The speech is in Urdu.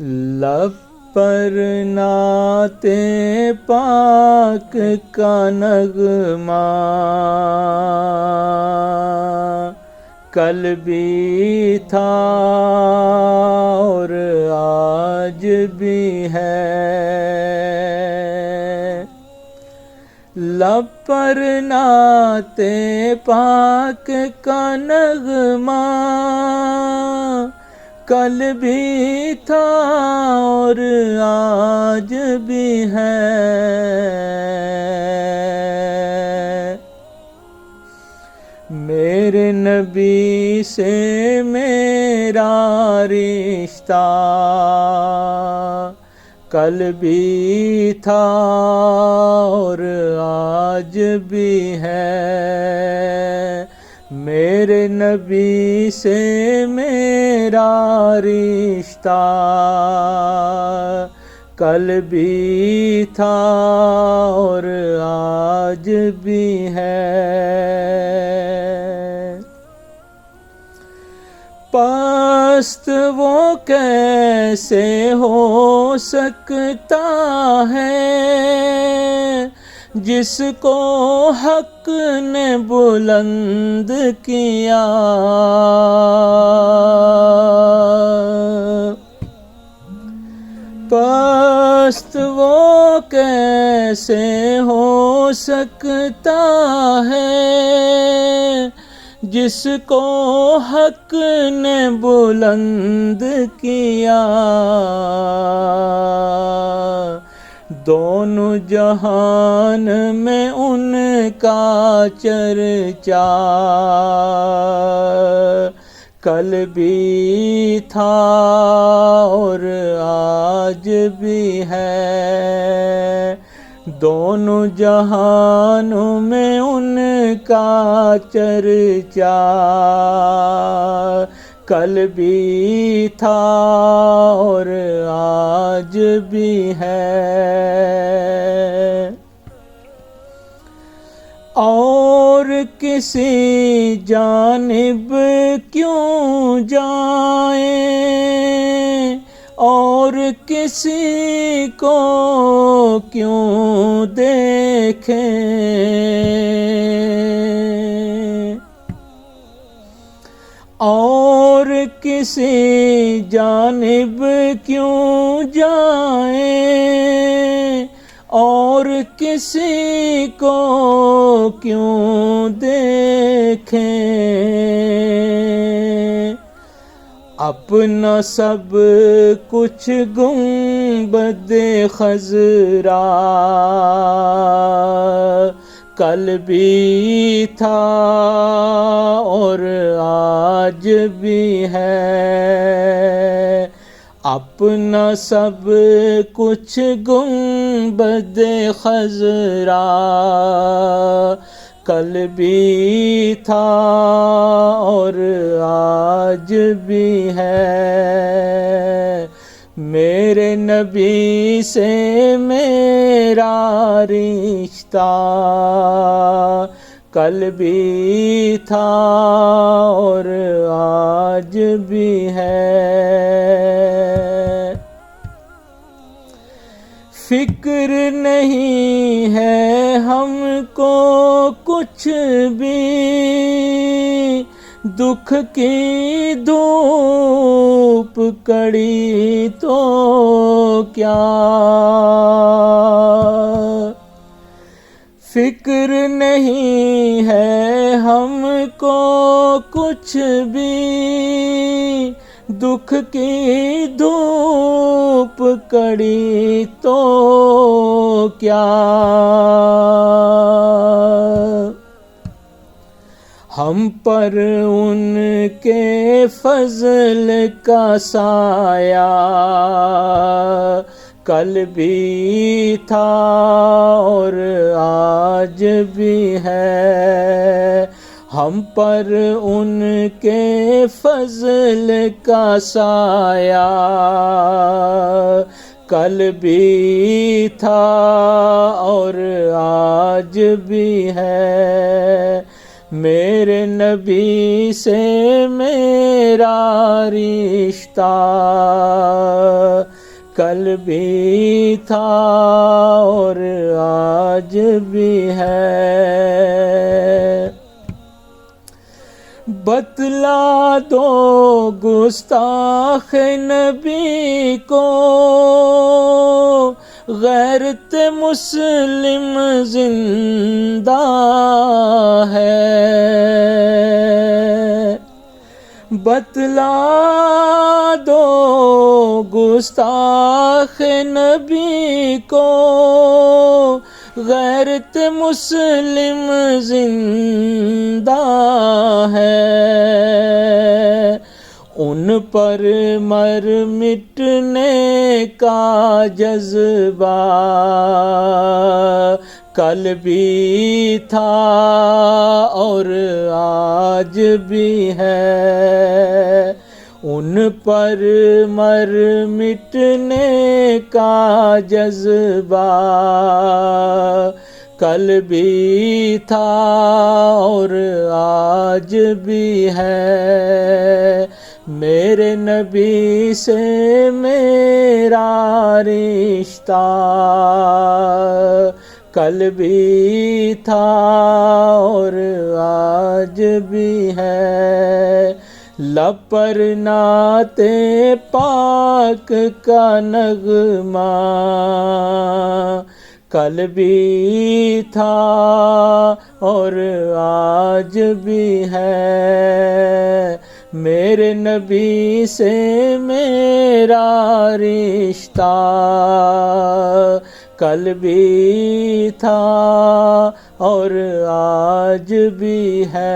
لب پر نعت پاک کا نغمہ کل بھی تھا اور آج بھی ہے۔ لب پر نعت پاک کا نغمہ کل بھی تھا اور آج بھی ہے۔ میرے نبی سے میرا رشتہ کل بھی تھا اور آج بھی ہے۔ میرے نبی سے میرا رشتہ کل بھی تھا اور آج بھی ہے۔ پست وہ کیسے ہو سکتا ہے جس کو حق نے بلند کیا۔ پست وہ کیسے ہو سکتا ہے جس کو حق نے بلند کیا۔ دونوں جہان میں ان کا چرچا کل بھی تھا اور آج بھی ہے۔ دونوں جہانوں میں ان کا چرچا کل بھی تھا اور آج بھی ہے۔ اور کسی جانب کیوں جائیں اور کسی کو کیوں دیکھیں۔ اور کسی جانب کیوں جائیں اور کسی کو کیوں دیکھیں۔ اپنا سب کچھ گنبد خضرا کل بھی تھا اور آج بھی ہے۔ اپنا سب کچھ گنبد خضرا کل بھی تھا اور آج بھی ہے۔ میرے نبی سے میرا رشتہ کل بھی تھا اور آج بھی ہے۔ فکر نہیں ہے ہم کو کچھ بھی دکھ کی دھوپ کڑی تو کیا۔ فکر نہیں ہے ہم کو کچھ بھی دکھ کی دھوپ کڑی تو کیا۔ ہم پر ان کے فضل کا سایہ کل بھی تھا اور آج بھی ہے۔ ہم پر ان کے فضل کا سایہ کل بھی تھا اور آج بھی ہے۔ میرے نبی سے میرا رشتہ کل بھی تھا اور آج بھی ہے۔ بتلا دو گستاخ نبی کو غیرت مسلم زندہ ہے۔ بتلا دو گستاخ نبی کو غیرت مسلم زندہ ہے۔ ان پر مر مٹنے کا جذبہ کل بھی تھا اور آج بھی ہے۔ ان پر مر مٹنے کا جذبہ کل بھی تھا اور آج بھی ہے۔ میرے نبی سے میرا رشتہ کل بھی تھا اور آج بھی ہے۔ لب پر نعت پاک کا نغمہ کل بھی تھا اور آج بھی ہے۔ میرے نبی سے میرا رشتہ کل بھی تھا اور آج بھی ہے۔